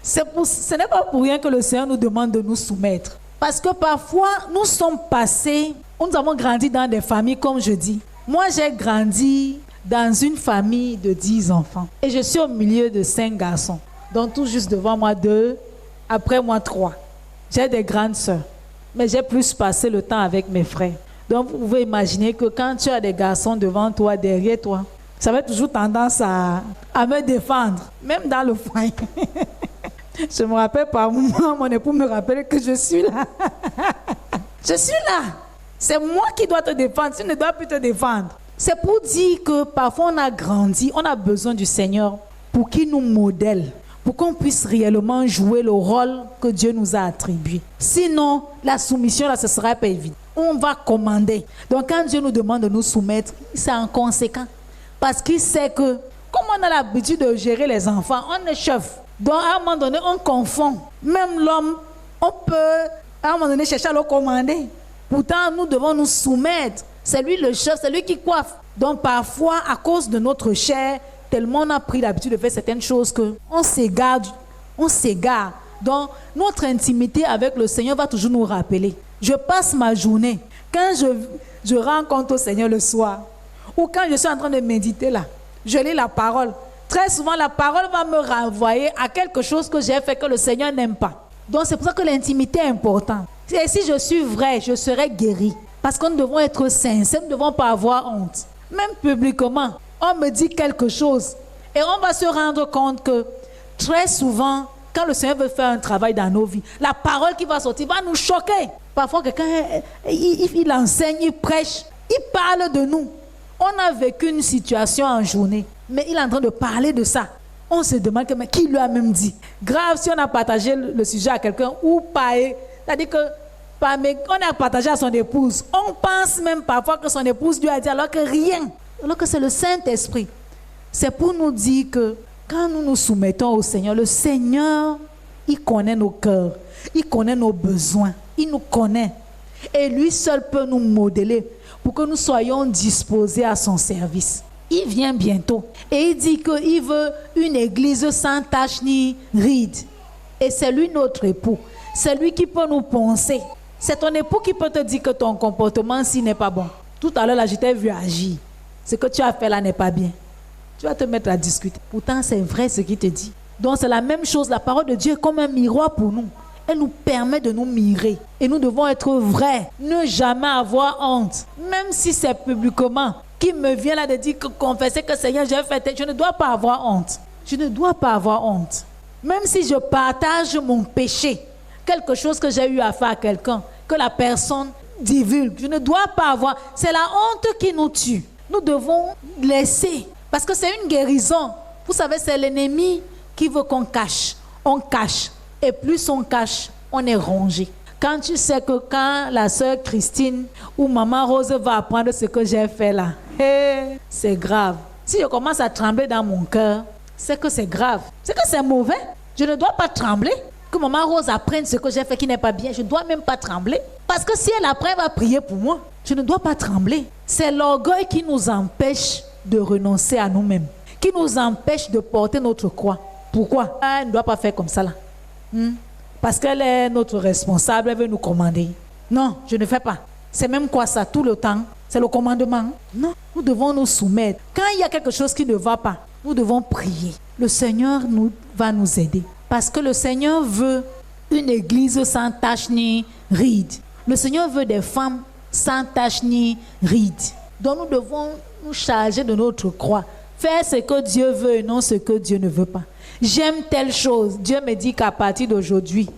Ce n'est pas pour rien que le Seigneur nous demande de nous soumettre. Parce que parfois, nous sommes passés, nous avons grandi dans des familles, comme je dis. Moi, j'ai grandi dans une famille de 10 enfants. Et je suis au milieu de 5 garçons. Donc tout juste devant moi 2, après moi 3. J'ai des grandes sœurs. Mais j'ai plus passé le temps avec mes frères. Donc vous pouvez imaginer que quand tu as des garçons devant toi, derrière toi, ça avait toujours tendance à me défendre. Même dans le foyer. Je me rappelle par moment, mon époux me rappelle que je suis là. Je suis là. C'est moi qui dois te défendre. Tu ne dois plus te défendre. C'est pour dire que parfois on a grandi, on a besoin du Seigneur pour qu'il nous modèle, pour qu'on puisse réellement jouer le rôle que Dieu nous a attribué. Sinon, la soumission, là, ce ne sera pas évident. On va commander. Donc quand Dieu nous demande de nous soumettre, c'est en conséquent. Parce qu'il sait que, comme on a l'habitude de gérer les enfants, on est chef. Donc à un moment donné, on confond. Même l'homme, on peut à un moment donné chercher à le commander. Pourtant, nous devons nous soumettre. C'est lui le chef, c'est lui qui coiffe. Donc parfois, à cause de notre chair, tellement on a pris l'habitude de faire certaines choses qu'on s'égare. On s'égare. Donc notre intimité avec le Seigneur va toujours nous rappeler. Je passe ma journée, quand je rencontre au Seigneur le soir, ou quand je suis en train de méditer là, je lis la parole. Très souvent, la parole va me renvoyer à quelque chose que j'ai fait que le Seigneur n'aime pas. Donc c'est pour ça que l'intimité est importante. Et si je suis vrai, je serai guéri. Parce que nous devons être sincères, nous ne devons pas avoir honte. Même publiquement, on me dit quelque chose. Et on va se rendre compte que très souvent, quand le Seigneur veut faire un travail dans nos vies, la parole qui va sortir va nous choquer. Parfois, quelqu'un, il enseigne, il prêche, il parle de nous. On a vécu une situation en journée, mais il est en train de parler de ça. On se demande, mais qui lui a même dit? Grave si on a partagé le sujet à quelqu'un ou pas. C'est-à-dire que on a partagé à son épouse. On pense même parfois que son épouse lui a dit alors que rien. Alors que c'est le Saint-Esprit. C'est pour nous dire que quand nous nous soumettons au Seigneur, le Seigneur, il connaît nos cœurs. Il connaît nos besoins. Il nous connaît. Et lui seul peut nous modeler pour que nous soyons disposés à son service. Il vient bientôt. Et il dit qu'il veut une église sans tache ni ride. Et c'est lui notre époux. C'est lui qui peut nous penser. C'est ton époux qui peut te dire que ton comportement ci n'est pas bon. Tout à l'heure, là, je t'ai vu agir. Ce que tu as fait là n'est pas bien. Tu vas te mettre à discuter. Pourtant, c'est vrai ce qu'il te dit. Donc, c'est la même chose. La parole de Dieu est comme un miroir pour nous. Elle nous permet de nous mirer. Et nous devons être vrais. Ne jamais avoir honte. Même si c'est publiquement. Qui me vient là de dire que confesser que Seigneur, j'ai fait. Je ne dois pas avoir honte. Je ne dois pas avoir honte. Même si je partage mon péché. Quelque chose que j'ai eu à faire à quelqu'un, que la personne divulgue. Je ne dois pas avoir. C'est la honte qui nous tue. Nous devons laisser. Parce que c'est une guérison. Vous savez, c'est l'ennemi qui veut qu'on cache. On cache. Et plus on cache, on est rongé. Quand tu sais que quand la sœur Christine ou maman Rose va apprendre ce que j'ai fait là, c'est grave. Si je commence à trembler dans mon cœur, c'est que c'est grave. C'est que c'est mauvais. Je ne dois pas trembler. Que maman Rose apprenne ce que j'ai fait qui n'est pas bien, je ne dois même pas trembler. Parce que si elle apprend, elle va prier pour moi. Je ne dois pas trembler. C'est l'orgueil qui nous empêche de renoncer à nous-mêmes, qui nous empêche de porter notre croix. Pourquoi? Elle ne doit pas faire comme ça là. Parce qu'elle est notre responsable, elle veut nous commander. Non, je ne fais pas. C'est même quoi ça, tout le temps? C'est le commandement. Non, nous devons nous soumettre. Quand il y a quelque chose qui ne va pas, nous devons prier. Le Seigneur va nous aider. Parce que le Seigneur veut une église sans tache ni ride. Le Seigneur veut des femmes sans tache ni ride. Donc nous devons nous charger de notre croix. Faire ce que Dieu veut et non ce que Dieu ne veut pas. J'aime telle chose. Dieu me dit qu'à partir d'aujourd'hui,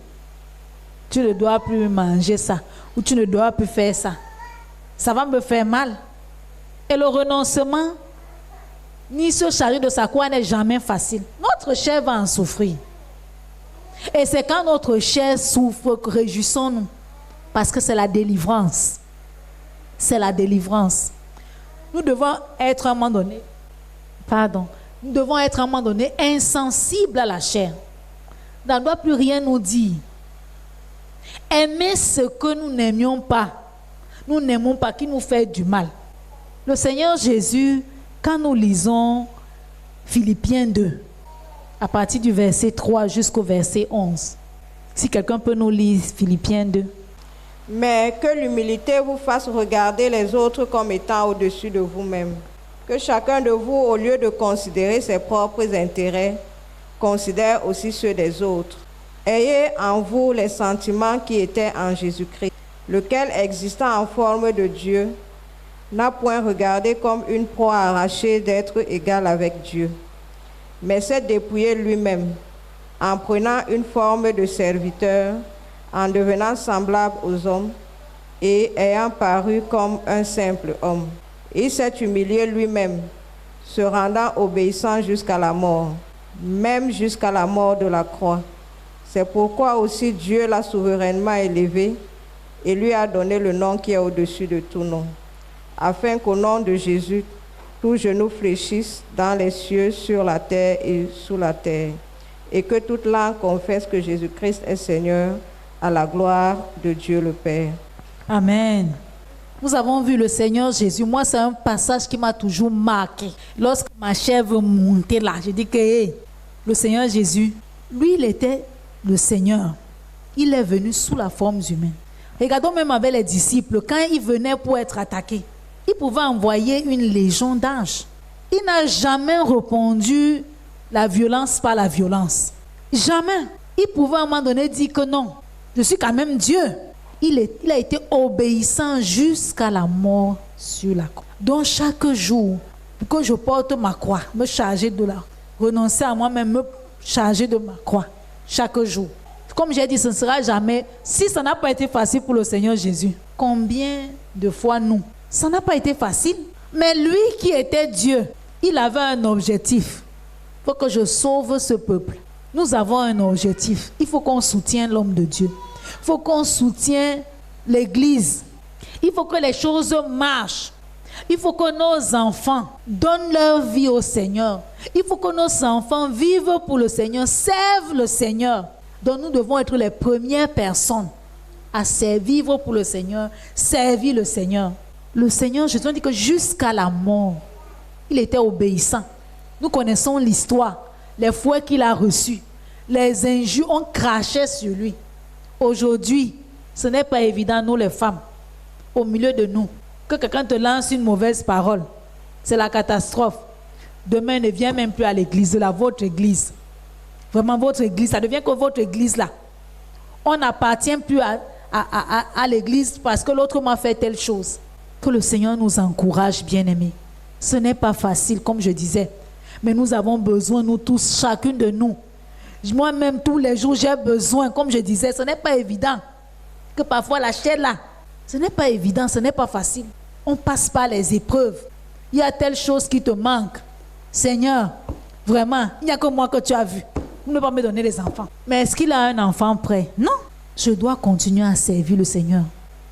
tu ne dois plus manger ça. Ou tu ne dois plus faire ça. Ça va me faire mal. Et le renoncement, ni se charger de sa croix n'est jamais facile. Notre chair va en souffrir. Et c'est quand notre chair souffre que réjouissons-nous. Parce que c'est la délivrance. C'est la délivrance. Nous devons être à un moment donné, nous devons être à un moment donné insensibles à la chair. On ne doit plus rien nous dire. Aimer ce que nous n'aimions pas. Nous n'aimons pas qui nous fait du mal. Le Seigneur Jésus, quand nous lisons Philippiens 2, à partir du verset 3 jusqu'au verset 11, si quelqu'un peut nous lire Philippiens 2. Mais que l'humilité vous fasse regarder les autres comme étant au-dessus de vous-même. Que chacun de vous, au lieu de considérer ses propres intérêts, considère aussi ceux des autres. Ayez en vous les sentiments qui étaient en Jésus-Christ, lequel, existant en forme de Dieu, n'a point regardé comme une proie arrachée d'être égal avec Dieu, mais s'est dépouillé lui-même, en prenant une forme de serviteur, en devenant semblable aux hommes, et ayant paru comme un simple homme. Il s'est humilié lui-même, se rendant obéissant jusqu'à la mort, même jusqu'à la mort de la croix. C'est pourquoi aussi Dieu l'a souverainement élevé et lui a donné le nom qui est au-dessus de tout nom, afin qu'au nom de Jésus, tout genou fléchisse dans les cieux, sur la terre et sous la terre, et que toute langue confesse que Jésus-Christ est Seigneur, à la gloire de Dieu le Père. Amen. Nous avons vu le Seigneur Jésus. Moi, c'est un passage qui m'a toujours marqué. Lorsque ma chair veut monter là, je dis que le Seigneur Jésus, lui, il était le Seigneur. Il est venu sous la forme humaine. Regardons même avec les disciples, quand ils venaient pour être attaqués, il pouvait envoyer une légion d'anges. Il n'a jamais répondu la violence par la violence. Jamais. Il pouvait à un moment donné dire que non, je suis quand même Dieu. Il a été obéissant jusqu'à la mort sur la croix. Donc chaque jour, que je porte ma croix, me charger de la, renoncer à moi-même, me charger de ma croix, chaque jour. Comme j'ai dit, ce ne sera jamais, si ça n'a pas été facile pour le Seigneur Jésus, combien de fois nous? Ça n'a pas été facile. Mais lui qui était Dieu, il avait un objectif. Il faut que je sauve ce peuple. Nous avons un objectif. Il faut qu'on soutienne l'homme de Dieu. Il faut qu'on soutienne l'Église. Il faut que les choses marchent. Il faut que nos enfants donnent leur vie au Seigneur. Il faut que nos enfants vivent pour le Seigneur, servent le Seigneur. Donc nous devons être les premières personnes à servir pour le Seigneur, servir le Seigneur. Le Seigneur, je te dis que jusqu'à la mort, il était obéissant. Nous connaissons l'histoire, les fouets qu'il a reçus, les injures, on crachait sur lui. Aujourd'hui, ce n'est pas évident, nous les femmes, au milieu de nous, que quelqu'un te lance une mauvaise parole. C'est la catastrophe. Demain, ne viens même plus à l'église, votre église. Vraiment, votre église, ça devient que votre église là. On n'appartient plus à l'église parce que l'autre m'a fait telle chose. Que le Seigneur nous encourage, bien-aimés. Ce n'est pas facile, comme je disais. Mais nous avons besoin, nous tous, chacune de nous. Moi-même, tous les jours, j'ai besoin, comme je disais, ce n'est pas évident. Que parfois, la chair là, ce n'est pas évident, ce n'est pas facile. On passe par les épreuves. Il y a telle chose qui te manque. Seigneur, vraiment, il n'y a que moi que tu as vu. Vous ne pouvez pas me donner des enfants. Mais est-ce qu'il a un enfant prêt? Non. Je dois continuer à servir le Seigneur.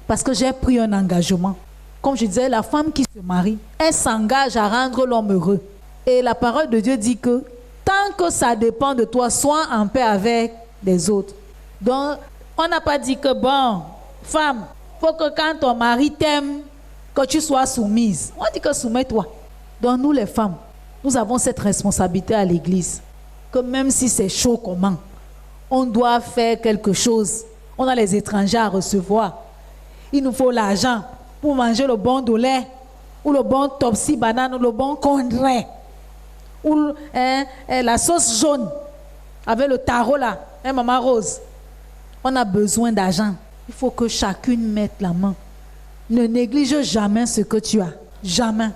Parce que j'ai pris un engagement. Comme je disais, la femme qui se marie, elle s'engage à rendre l'homme heureux. Et la parole de Dieu dit que tant que ça dépend de toi, sois en paix avec les autres. Donc, on n'a pas dit que, bon, femme, il faut que quand ton mari t'aime, que tu sois soumise. On dit que soumets-toi. Donc, nous les femmes, nous avons cette responsabilité à l'église. que même si c'est chaud comment, on doit faire quelque chose. On a les étrangers à recevoir. Il nous faut l'argent pour manger le bon de lait, ou le bon topsy banane, ou le bon condré, ou la sauce jaune avec le taro là, maman Rose. On a besoin d'argent. Il faut que chacune mette la main. Ne néglige jamais ce que tu as. Jamais.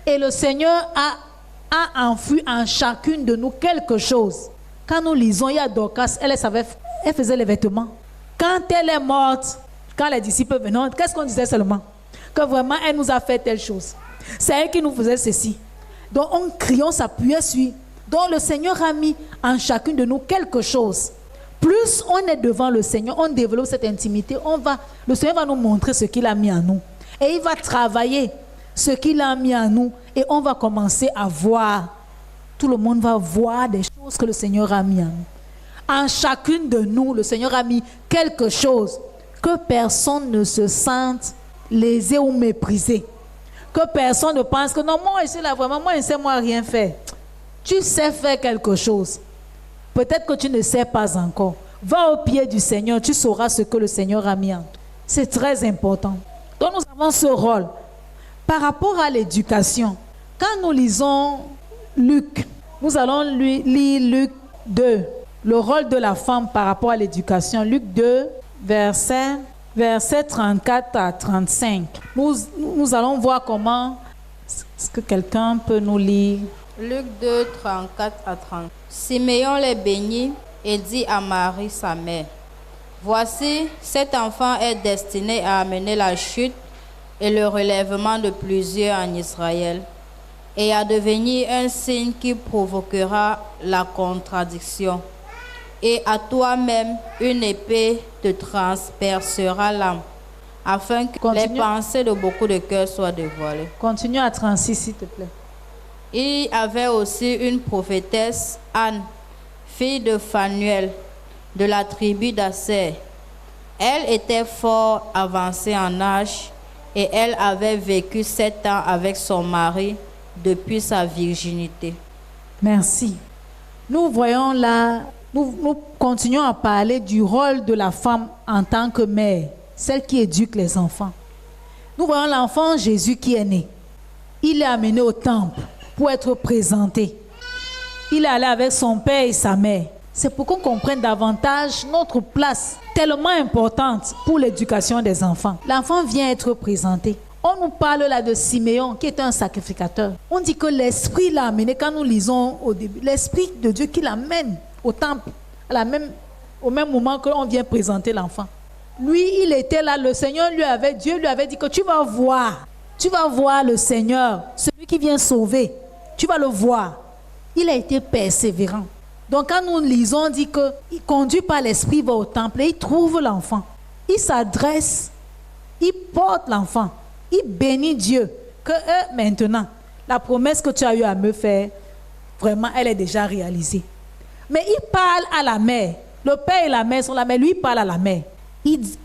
Et le Seigneur a enfoui en chacune de nous quelque chose. Quand nous lisons, il y a Dorcas, elle faisait les vêtements. Quand elle est morte, quand les disciples venaient, qu'est-ce qu'on disait seulement? Que vraiment, elle nous a fait telle chose. C'est elle qui nous faisait ceci. Donc, on criait, on s'appuyait sur. Donc, le Seigneur a mis en chacune de nous quelque chose. Plus on est devant le Seigneur, on développe cette intimité, le Seigneur va nous montrer ce qu'il a mis en nous. Et il va travailler ce qu'il a mis en nous. Et on va commencer à voir. Tout le monde va voir des choses que le Seigneur a mis en nous. En chacune de nous, le Seigneur a mis quelque chose. Que personne ne se sente lésé ou méprisé. Que personne ne pense que non, moi, je suis là vraiment, moi, je ne sais moi rien faire. Tu sais faire quelque chose. Peut-être que tu ne sais pas encore. Va au pied du Seigneur, tu sauras ce que le Seigneur a mis en toi. C'est très important. Donc nous avons ce rôle. Par rapport à l'éducation, quand nous lisons Luc, nous allons lire Luc 2, le rôle de la femme par rapport à l'éducation. Luc 2, versets 34 à 35. Nous allons voir comment, est-ce que quelqu'un peut nous lire? Luc 2, 34 à 30. Siméon les bénit et dit à Marie, sa mère, « Voici, cet enfant est destiné à amener la chute et le relèvement de plusieurs en Israël, et à devenir un signe qui provoquera la contradiction. Et à toi-même, une épée te transpercera l'âme, afin que les pensées de beaucoup de cœurs soient dévoilées. » Continue à 36, s'il te plaît. Il y avait aussi une prophétesse, Anne, fille de Phanuel, de la tribu d'Aser. Elle était fort avancée en âge et elle avait vécu 7 ans avec son mari depuis sa virginité. Merci. Nous voyons là, nous continuons à parler du rôle de la femme en tant que mère, celle qui éduque les enfants. Nous voyons l'enfant Jésus qui est né. Il est amené au temple pour être présenté. Il est allé avec son père et sa mère. C'est pour qu'on comprenne davantage notre place tellement importante pour l'éducation des enfants. L'enfant vient être présenté. On nous parle là de Siméon qui était un sacrificateur. On dit que l'Esprit l'a amené, quand nous lisons au début, l'Esprit de Dieu qui l'amène au temple au même moment qu'on vient présenter l'enfant. Lui, il était là, le Seigneur Dieu lui avait dit que tu vas voir le Seigneur, celui qui vient sauver. Tu vas le voir. Il a été persévérant. Donc quand nous lisons, on dit qu'il conduit par l'Esprit, il va au temple et il trouve l'enfant. Il s'adresse, il porte l'enfant, il bénit Dieu. Que maintenant, la promesse que tu as eu à me faire, vraiment, elle est déjà réalisée. Mais il parle à la mère. Le père et la mère sont là, mais lui il parle à la mère.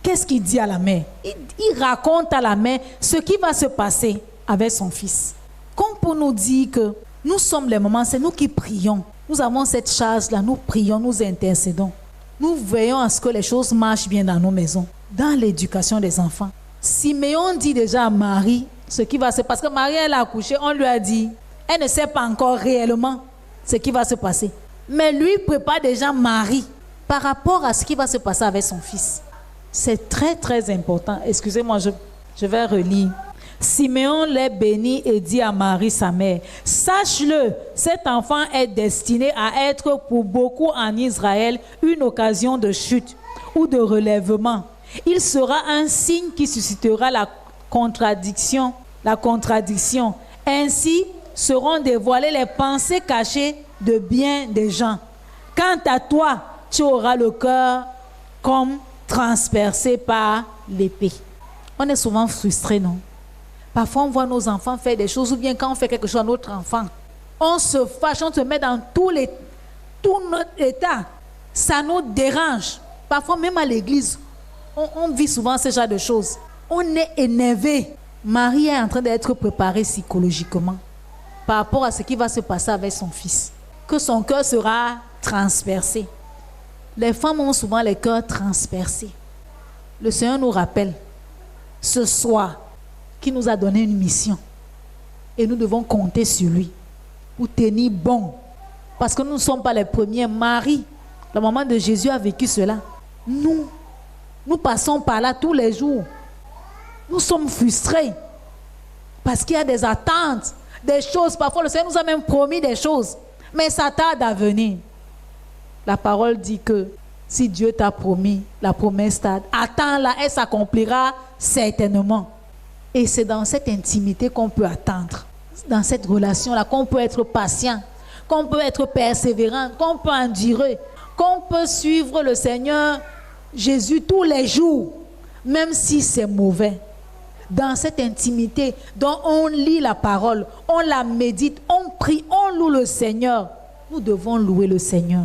Qu'est-ce qu'il dit à la mère? Il raconte à la mère ce qui va se passer avec son fils. Comme pour nous dire que nous sommes les moments, c'est nous qui prions. Nous avons cette charge-là, nous prions, nous intercédons. Nous veillons à ce que les choses marchent bien dans nos maisons, dans l'éducation des enfants. Siméon dit déjà à Marie ce qui va se passer. Parce que Marie, elle a accouché, on lui a dit, elle ne sait pas encore réellement ce qui va se passer. Mais lui prépare déjà Marie par rapport à ce qui va se passer avec son fils. C'est très très important. Excusez-moi, je vais relire. Siméon les bénit et dit à Marie sa mère, « Sache-le, cet enfant est destiné à être pour beaucoup en Israël une occasion de chute ou de relèvement. Il sera un signe qui suscitera la contradiction. Ainsi seront dévoilées les pensées cachées de bien des gens. Quant à toi, tu auras le cœur comme transpercé par l'épée. » On est souvent frustrés, non? Parfois, on voit nos enfants faire des choses, ou bien quand on fait quelque chose à notre enfant, on se fâche, on se met dans tout notre état. Ça nous dérange. Parfois, même à l'église, on vit souvent ce genre de choses. On est énervé. Marie est en train d'être préparée psychologiquement par rapport à ce qui va se passer avec son fils. que son cœur sera transpercé. Les femmes ont souvent les cœurs transpercés. Le Seigneur nous rappelle ce soir qu'il nous a donné une mission. Et nous devons compter sur lui pour tenir bon. Parce que nous ne sommes pas les premiers. Marie, la maman de Jésus, a vécu cela. Nous passons par là tous les jours. Nous sommes frustrés. Parce qu'il y a des attentes, des choses. Parfois, le Seigneur nous a même promis des choses. Mais ça tarde à venir. La parole dit que si Dieu t'a promis, la promesse tarde. Attends-la, elle s'accomplira certainement. Et c'est dans cette intimité qu'on peut attendre. Dans cette relation-là, qu'on peut être patient, qu'on peut être persévérant, qu'on peut endurer, qu'on peut suivre le Seigneur Jésus tous les jours, même si c'est mauvais. Dans cette intimité dont on lit la parole, on la médite, on prie, on loue le Seigneur. Nous devons louer le Seigneur.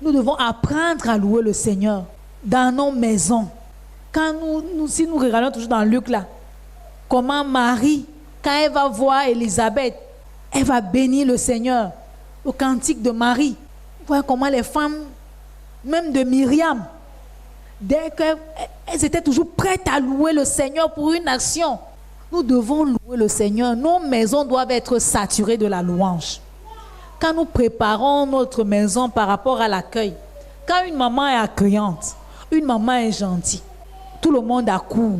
Nous devons apprendre à louer le Seigneur dans nos maisons. Quand si nous regardons toujours dans Luc là, comment Marie, quand elle va voir Élisabeth, elle va bénir le Seigneur. Au cantique de Marie, voyez comment les femmes, même de Myriam, dès qu'elles étaient toujours prêtes à louer le Seigneur pour une action, nous devons louer le Seigneur. Nos maisons doivent être saturées de la louange. Quand nous préparons notre maison par rapport à l'accueil, quand une maman est accueillante, une maman est gentille, tout le monde accourt.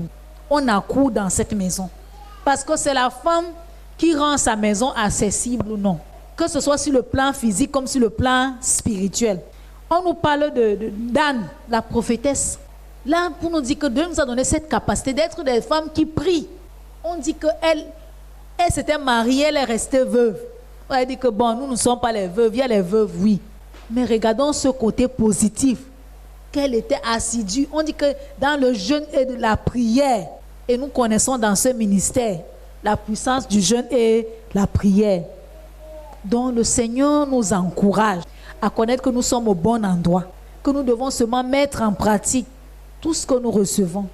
On accourt dans cette maison. Parce que c'est la femme qui rend sa maison accessible ou non. Que ce soit sur le plan physique comme sur le plan spirituel. On nous parle d'Anne, la prophétesse. Là, pour nous dire que Dieu nous a donné cette capacité d'être des femmes qui prient. On dit qu'elle s'était mariée, elle est restée veuve. On dit que bon, nous ne sommes pas les veuves, il y a les veuves, oui. Mais regardons ce côté positif, qu'elle était assidue. On dit que dans le jeûne et de la prière, et nous connaissons dans ce ministère la puissance du jeûne et la prière. Donc le Seigneur nous encourage à connaître que nous sommes au bon endroit, que nous devons seulement mettre en pratique tout ce que nous recevons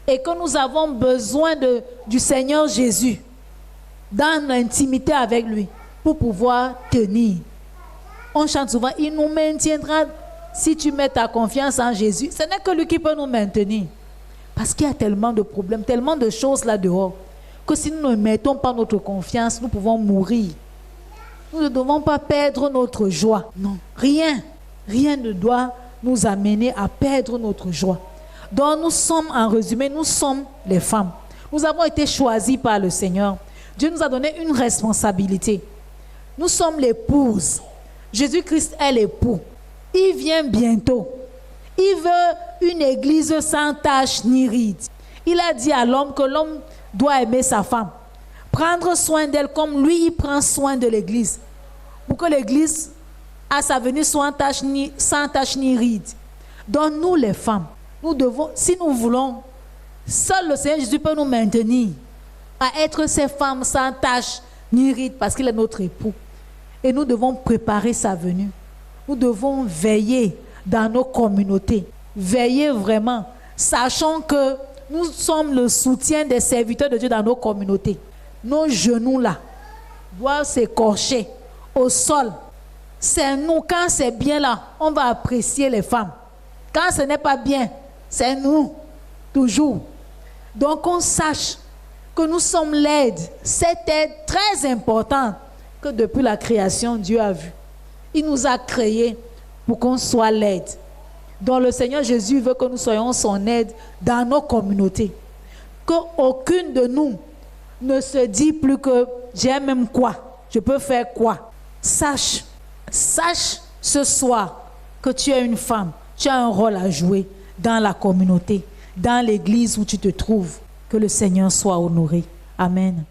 et que nous avons besoin du Seigneur Jésus dans l'intimité avec lui pour pouvoir tenir. On chante souvent, il nous maintiendra si tu mets ta confiance en Jésus. Ce n'est que lui qui peut nous maintenir. Parce qu'il y a tellement de problèmes, tellement de choses là dehors, que si nous ne mettons pas notre confiance, nous pouvons mourir. Nous ne devons pas perdre notre joie. Non, rien ne doit nous amener à perdre notre joie. Donc nous sommes, en résumé, nous sommes les femmes. Nous avons été choisis par le Seigneur. Dieu nous a donné une responsabilité. Nous sommes l'épouse. Jésus-Christ est l'époux. Il vient bientôt. Il veut une église sans tache ni ride. Il a dit à l'homme que l'homme doit aimer sa femme, prendre soin d'elle comme lui, il prend soin de l'église. Pour que l'église, à sa venue, soit sans tache ni ride. Donc nous, les femmes, nous devons, si nous voulons, seul le Seigneur Jésus peut nous maintenir à être ces femmes sans tache ni ride parce qu'il est notre époux. Et nous devons préparer sa venue. Nous devons veiller dans nos communautés. Veiller vraiment, sachant que nous sommes le soutien des serviteurs de Dieu dans nos communautés. Nos genoux là doivent s'écorcher au sol. C'est nous, quand c'est bien là, on va apprécier les femmes. Quand ce n'est pas bien, c'est nous, toujours. Donc on sache que nous sommes laides. Cette aide très importante que depuis la création, Dieu a vu. Il nous a créés pour qu'on soit laide. Donc le Seigneur Jésus veut que nous soyons son aide dans nos communautés. Qu'aucune de nous ne se dit plus que j'ai même quoi, je peux faire quoi. Sache ce soir que tu es une femme, tu as un rôle à jouer dans la communauté, dans l'église où tu te trouves. Que le Seigneur soit honoré. Amen.